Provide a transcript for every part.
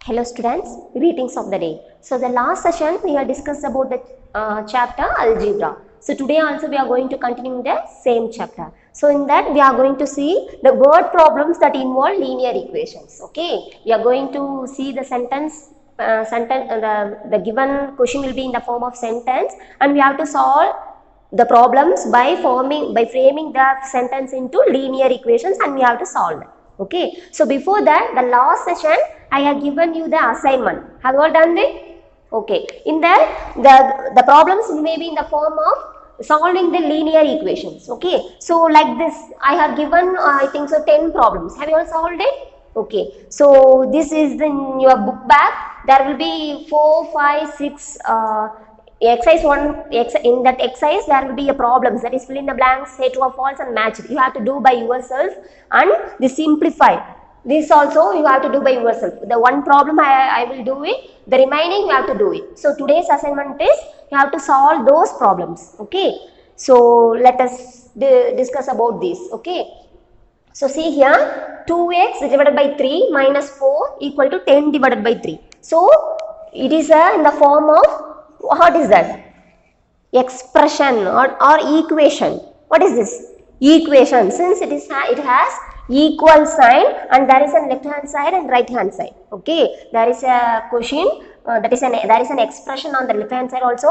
Hello students, greetings of the day. So the last session we have discussed about the chapter algebra. So today also we are going to continue the same chapter. So in that we are going to see the word problems that involve linear equations. Okay, we are going to see the the given question will be in the form of sentence, and we have to solve the problems by framing the sentence into linear equations, and we have to solve them. Okay, so before that, the last session I have given you the assignment. Have you all done it? Okay, in that the problems may be in the form of solving the linear equations. Okay, so like this I have given I think so 10 problems. Have you all solved it? Okay, so this is in your book bag. There will be 4, 5, 6 exercise 1. In that exercise there will be a problems, that is fill in the blanks, say true or false and match it. You have to do by yourself, and the simplify. This also you have to do by yourself. The one problem I will do it, the remaining you have to do it. So today's assignment is you have to solve those problems. Okay, so let us discuss about this. Okay, so see here, 2x divided by 3 minus 4 equal to 10 divided by 3. So it is in the form of, what is that? Expression or equation. What is this? Equation. Since it has equal sign, and there is a left hand side and right hand side. Okay, there is a question there is an expression on the left hand side also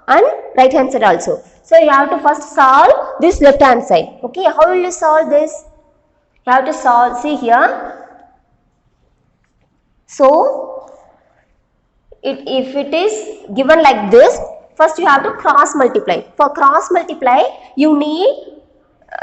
and right hand side also. So you have to first solve this left hand side. Okay, how will you solve this? You have to solve, see here. So if it is given like this, first you have to cross multiply. For cross multiply you need,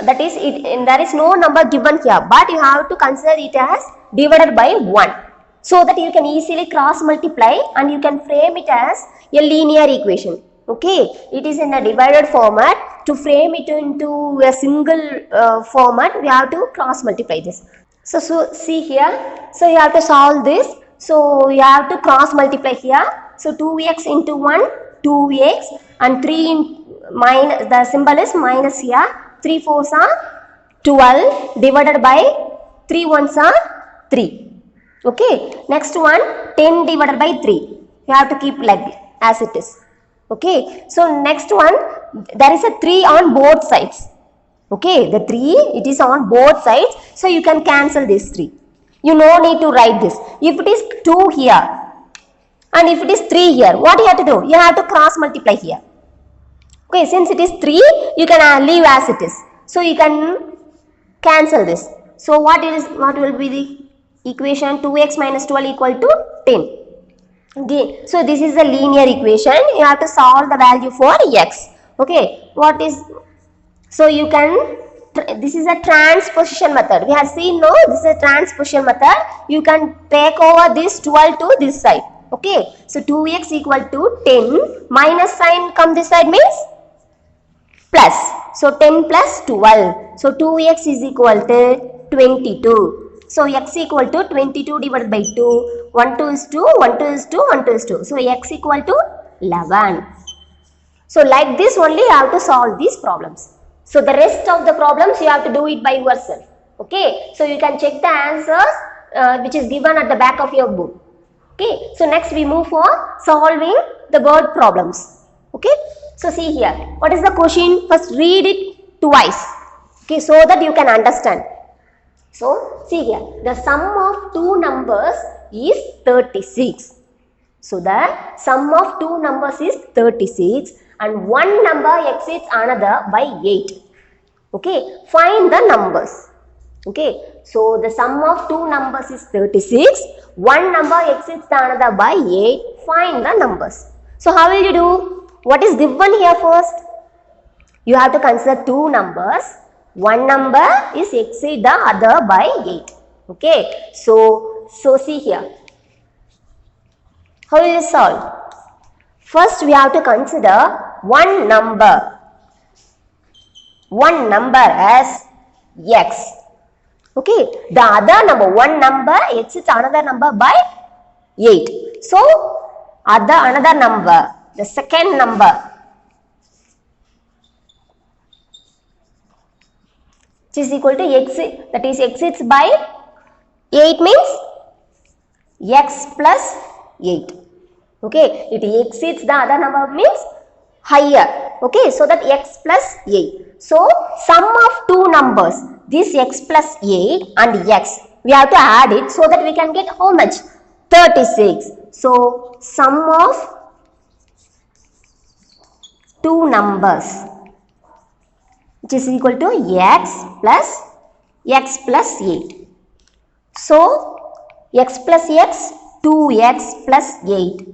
that is there is no number given here, but you have to consider it as divided by 1, so that you can easily cross multiply and you can frame it as a linear equation. Okay, it is in a divided format. To frame it into a single format, we have to cross multiply this. So see here, so you have to solve this. So you have to cross multiply here. So 2x into 1, 2x, and 3 in minus, the symbol is minus here. 3 4s are 12 divided by 3 1s are 3. Okay, next one, 10 divided by 3. You have to keep like as it is. Okay, so next one, there is a 3 on both sides. Okay, the 3, it is on both sides, so you can cancel this 3. You no need to write this. If it is 2 here and if it is 3 here, what you have to do? You have to cross multiply here. Okay, since it is 3, you can leave as it is. So you can cancel this. So what will be the equation? 2x minus 12 equal to 10. Okay, so this is a linear equation. You have to solve the value for x. Okay, what is, so you can, this is a transposition method. We have seen, no, this is a transposition method. You can take over this 12 to this side. Okay, so 2x equal to 10, minus sign come this side means plus. So 10 plus 12. So 2x is equal to 22. So x equal to 22 divided by 2. 1 2 is 2, 1 2 is 2, 1 2 is 2. So x equal to 11. So like this only you have to solve these problems. So the rest of the problems you have to do it by yourself. Okay, so you can check the answers which is given at the back of your book. Okay, so next we move for solving the word problems. Okay, so see here, what is the question? First read it twice. Okay, so that you can understand. So see here, the sum of two numbers is 36. So the sum of two numbers is 36 and one number exceeds another by 8. Okay, find the numbers. Okay, so the sum of two numbers is 36. One number exceeds the another by 8. Find the numbers. So how will you do? What is given here first? You have to consider two numbers. One number is exceed the other by 8. Okay, so see here. How will you solve? First we have to consider one number. One number as x. Okay, the other number, one number exceeds another number by 8. So another number, the second number, which is equal to x, that is exceeds by 8 means x plus 8. Okay, it exceeds the other number means higher. Okay, so that x plus 8. So sum of two numbers, this x plus 8 and x, we have to add it so that we can get how much? 36. So sum of two numbers, which is equal to x plus 8. So x plus x, 2x plus 8.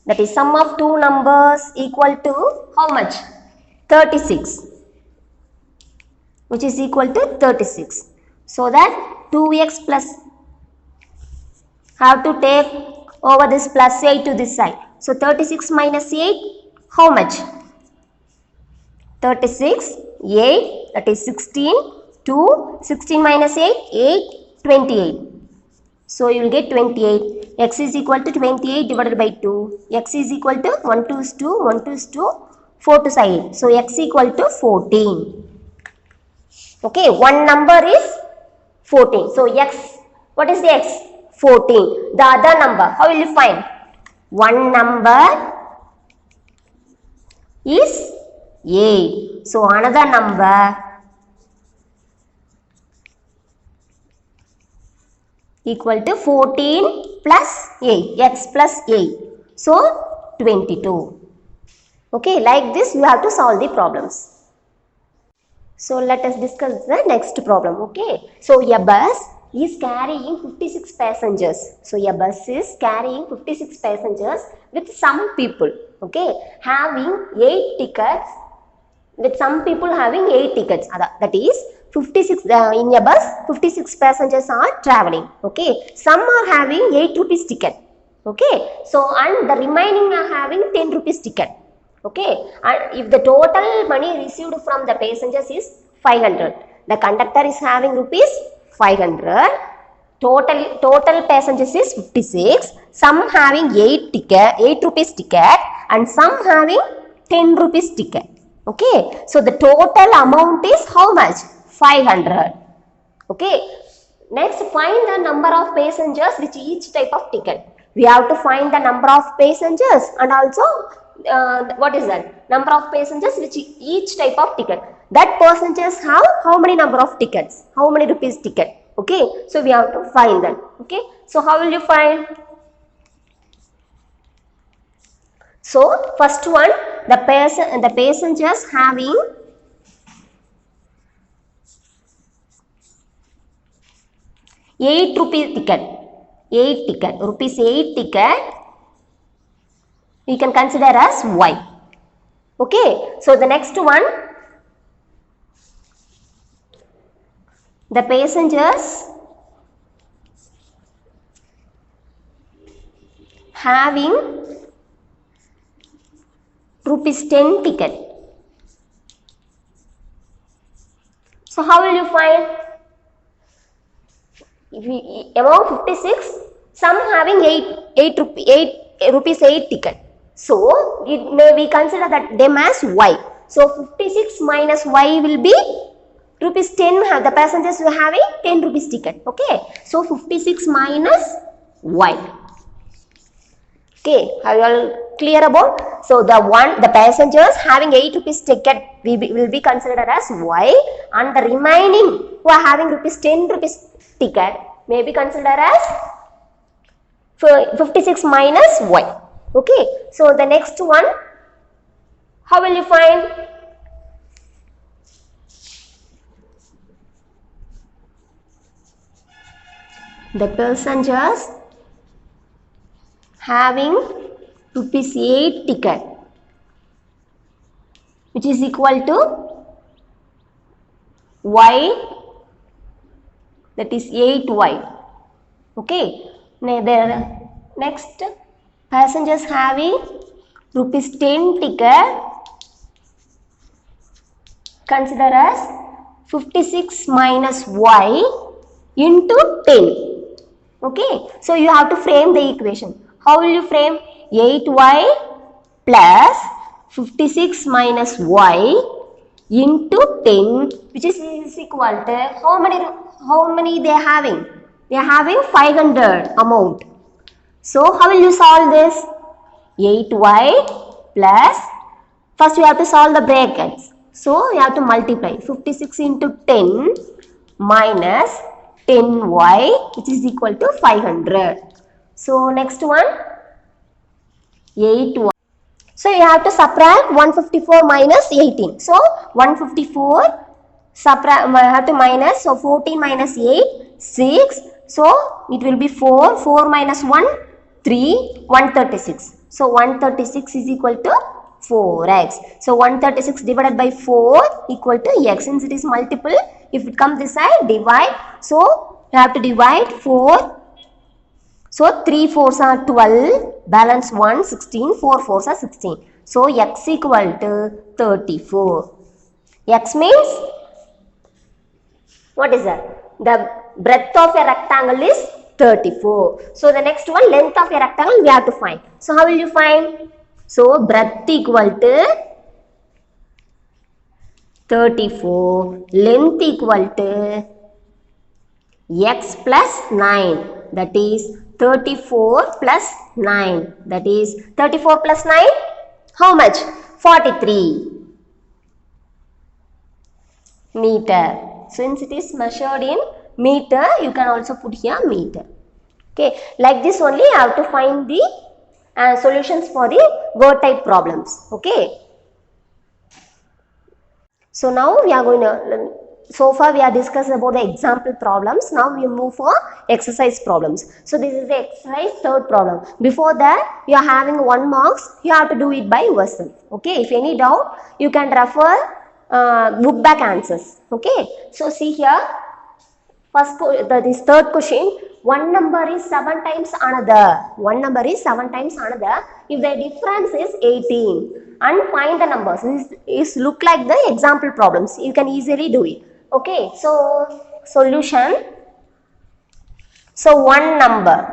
That is sum of two numbers equal to how much? 36, which is equal to 36. So that 2x plus, have to take over this plus 8 to this side. So 36 minus 8, how much? 36, 8, that is 16, 2, 16 minus 8, 8, 28. So you will get 28. X is equal to 28 divided by 2. X is equal to 1 2 is 2, 1 2 is 2, 4 to 8. So x equal to 14. Okay, one number is 14. So x, what is the x? 14. The other number, how will you find? One number is 8. So another number equal to 14 plus 8, x plus 8. So 22. Okay, like this you have to solve the problems. So let us discuss the next problem. Okay, so a bus is carrying 56 passengers. So a bus is carrying 56 passengers with some people, okay, having 8 tickets, with some people having 8 tickets. That is 56 in a bus, 56 passengers are traveling. Okay, some are having 8 rupees ticket. Okay, so and the remaining are having 10 rupees ticket. Okay, and if the total money received from the passengers is 500, the conductor is having rupees 500. Total passengers is 56. Some having 8 rupees ticket, and some having 10 rupees ticket. Okay, so the total amount is how much? 500. Okay, next find the number of passengers with each type of ticket. We have to find the number of passengers and also what is that? Number of passengers which each type of ticket. That passengers have how many number of tickets? How many rupees ticket? Okay, so we have to find that. Okay, so how will you find? So first one, the passengers having ₹8 ticket. 8 ticket. Rupees 8 ticket. We can consider as Y. Okay, so the next one, the passengers having rupees 10 ticket. So how will you find? Among 56, some having 8 rupees 8 ticket. So it may be consider that them as Y. So 56 minus Y will be rupees 10. Have the passengers who having 10 rupees ticket. Okay, so 56 minus Y. Okay, are you all clear about? So the passengers having 8 rupees ticket will be considered as Y, and the remaining who are having rupees 10 rupees ticket may be considered as 56 minus Y. Okay, so the next one, how will you find? The passengers having rupees 8 ticket, which is equal to Y, that is 8Y. Okay, the next, passengers having rupees 10 ticket, consider as 56 minus Y into 10. Okay, so you have to frame the equation. How will you frame? 8Y plus 56 minus Y into 10, which is equal to how many they are having? They are having 500 amount. So how will you solve this? 8y plus, first you have to solve the brackets. So you have to multiply 56 into 10 minus 10y, which is equal to 500. So next one, 8y. So you have to subtract 154 minus 18. So 154 subtract, have to minus, so 14 minus 8, 6. So it will be 4, 4 minus 1, 3, 136. So 136 is equal to 4x. So 136 divided by 4 equal to x. Since it is multiple, if it comes this side, divide. So you have to divide 4. So 3 4s are 12, balance 1, 16, 4 4s are 16. So x equal to 34. X means, what is that? The breadth of a rectangle is 34. So the next one, length of a rectangle we have to find. So how will you find? So breadth equal to 34, length equal to x plus 9, that is 34 plus 9, that is 34 plus 9, how much? 43 meter. Since it is measured in meter, you can also put here meter. Okay, like this only you have to find the solutions for the word type problems. Okay. So now we are going to, so far we are discussed about the example problems. Now we move for exercise problems. So this is the exercise third problem. Before that, you are having 1 marks. You have to do it by yourself. Okay. If any doubt, you can refer book back answers. Okay. So see here. First, this third question. One number is 7 times another. One number is 7 times another. If the difference is 18. And find the numbers. This is look like the example problems. You can easily do it. Okay, so solution. So one number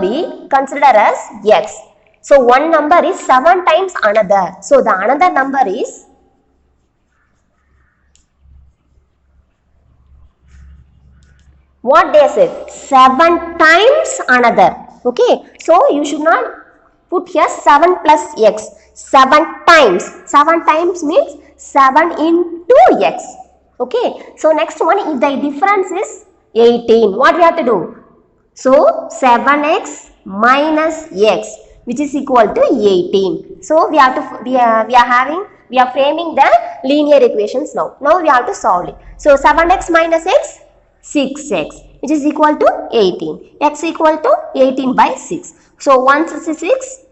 be considered as x. So one number is 7 times another. So the another number is what they said, 7 times another. Okay, so you should not put here 7 plus x. 7 times. 7 times means 7 into x. Okay. So next one, if the difference is 18, what we have to do? So 7x minus x, which is equal to 18. So we have to we are framing the linear equations now. Now we have to solve it. So 7x minus x, 6x, which is equal to 18. X equal to 18 by 6. So 166.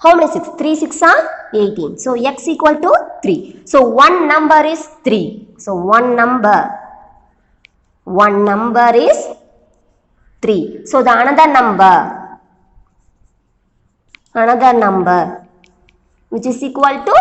How many 6? 3 6 are 18. So x equal to 3. So one number is 3. So one number is 3. So the another number which is equal to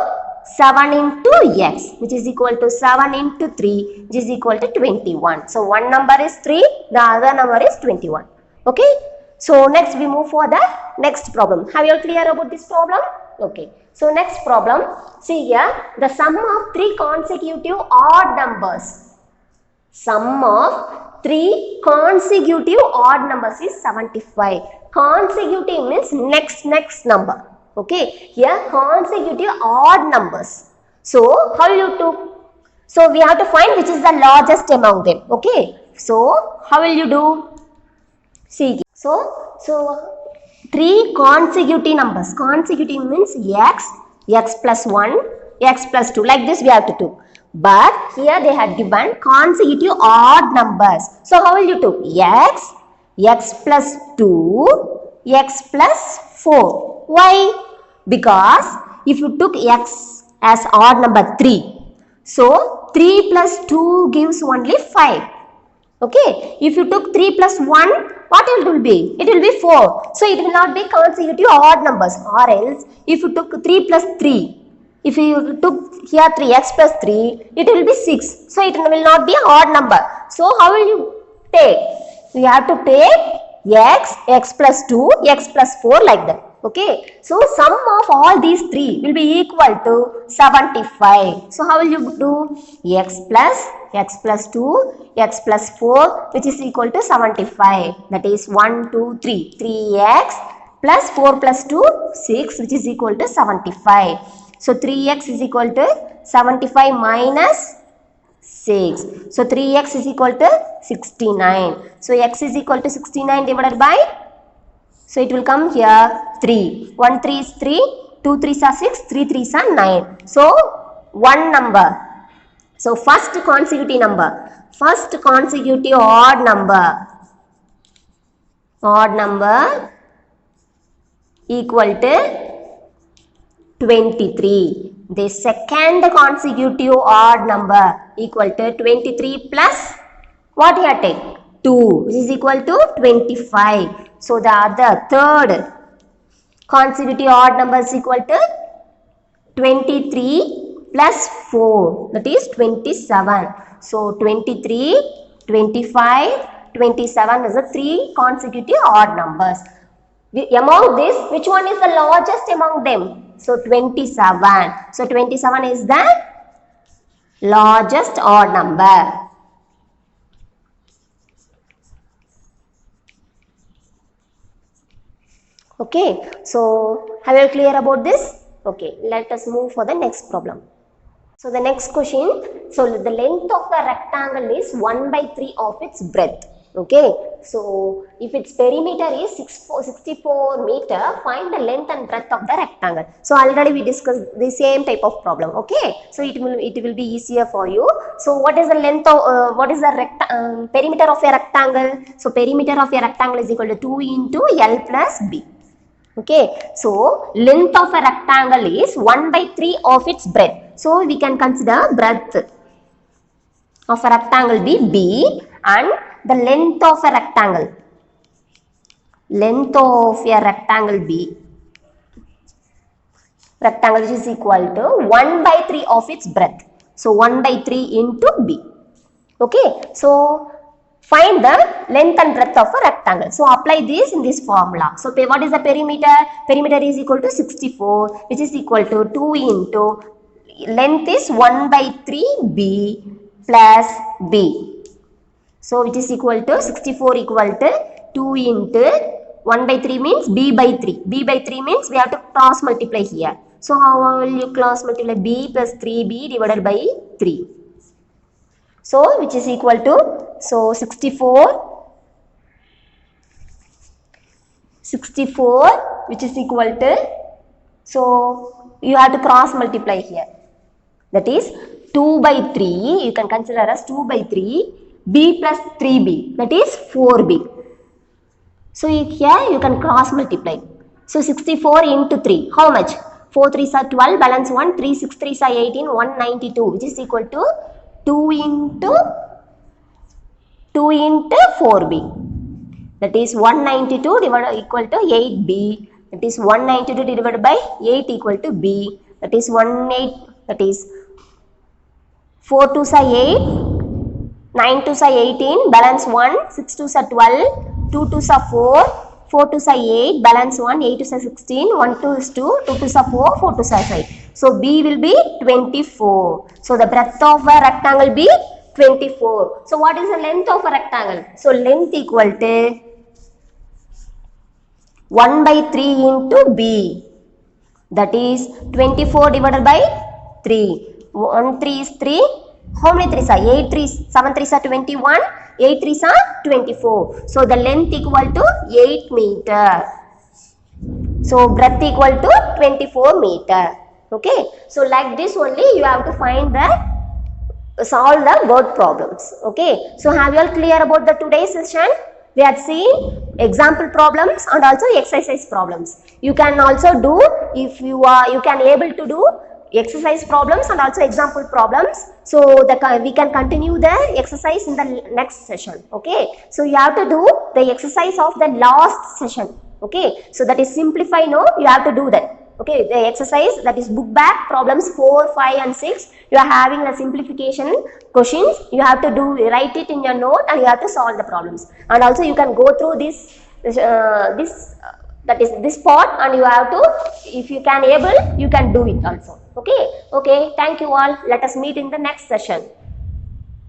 7 into x, which is equal to 7 into 3, which is equal to 21. So one number is 3, the other number is 21. Okay. So next we move for the next problem. Have you all clear about this problem? Okay. So next problem, see here, the sum of 3 consecutive odd numbers. Sum of 3 consecutive odd numbers is 75. Consecutive means next number. Okay. Here consecutive odd numbers. So how will you do? So we have to find which is the largest among them. Okay. So how will you do? See. So 3 consecutive numbers. Consecutive means x plus 1, x plus 2. Like this we have to do. But here they had given consecutive odd numbers. So how will you do? X plus 2, x plus 4. Why? Because if you took x as odd number 3, so 3 plus 2 gives only 5. Okay. If you took 3 plus 1, what it will be? It will be 4. So it will not be consecutive odd numbers. Or else, if you took 3 plus 3, if you took here 3x plus 3, it will be 6. So it will not be an odd number. So how will you take? You have to take x plus 2, x plus 4 like that. Okay, so sum of all these three will be equal to 75. So how will you do? X plus 2, x plus 4, which is equal to 75. That is 1, 2, 3. 3x plus 4 plus 2, 6, which is equal to 75. So 3x is equal to 75 minus 6. So 3x is equal to 69. So x is equal to 69 divided by, so it will come here 3. 1 3 is 3, 2 3s are 6, 3 3s are 9. So one number. So first consecutive number odd number equal to 23. The second consecutive odd number equal to 23 plus what here take? 2, which is equal to 25. So the other third consecutive odd number is equal to 23 plus 4, that is 27. So 23, 25, 27 is the three consecutive odd numbers. Among this, which one is the largest among them? So 27. So 27 is the largest odd number. Okay, so have you clear about this? Okay, let us move for the next problem. So the next question, so the length of the rectangle is 1 by 3 of its breadth. Okay, so if its perimeter is 64 meter, find the length and breadth of the rectangle. So already we discussed the same type of problem. Okay, so it will be easier for you. So what is the length of what is the perimeter of a rectangle? So perimeter of a rectangle is equal to 2 into L plus B. Okay, so length of a rectangle is 1 by 3 of its breadth. So we can consider breadth of a rectangle be B, and the length of a rectangle B, rectangle which is equal to 1 by 3 of its breadth. So 1 by 3 into B. Okay, so find the length and breadth of a rectangle. So apply this in this formula. So what is the perimeter? Perimeter is equal to 64, which is equal to 2 into length is 1 by 3B plus B. So which is equal to 64 equal to 2 into 1 by 3 means B by 3. B by 3 means we have to cross multiply here. So how will you cross multiply? B plus 3B divided by 3. So which is equal to, so 64 which is equal to, so you have to cross multiply here. That is 2 by 3, you can consider as 2 by 3, B plus 3B, that is 4B. So here you can cross multiply. So 64 into 3, how much? 4 3s are 12, balance 1, 3 6 3s are 18, 192, which is equal to 2 into 4B. That is 192 divided equal to 8B. That is 192 divided by 8 equal to B. That is 18. That is 4 2s are 8, 9 2s are 18, balance 1, 6 2s are 12, 2 2s are 4, 4 2s are 8, balance 1, 8 2s are 16, 1 2 is 2, 2 2s are 4, 4 2s are 5. So B will be 24. So the breadth of a rectangle be 24. So what is the length of a rectangle? So length equal to 1 by 3 into B. That is 24 divided by 3. 1 3 is 3. How many 3s are? 8 3s, 7 3s are 21. 8 3s are 24. So the length equal to 8 meter. So breadth equal to 24 meter. Okay. So like this only you have to find solve the word problems. Okay. So have you all clear about the today's session? We have seen example problems and also exercise problems. You can also do, if you can able to do exercise problems and also example problems. So we can continue the exercise in the next session. Okay. So you have to do the exercise of the last session. Okay. So that is simplify. No, you have to do that. Okay, the exercise that is book back problems 4, 5 and 6. You are having the simplification questions. You have to write it in your note and you have to solve the problems. And also you can go through this that is this part, and you have to, if you can able, you can do it also. Okay, okay, thank you all. Let us meet in the next session.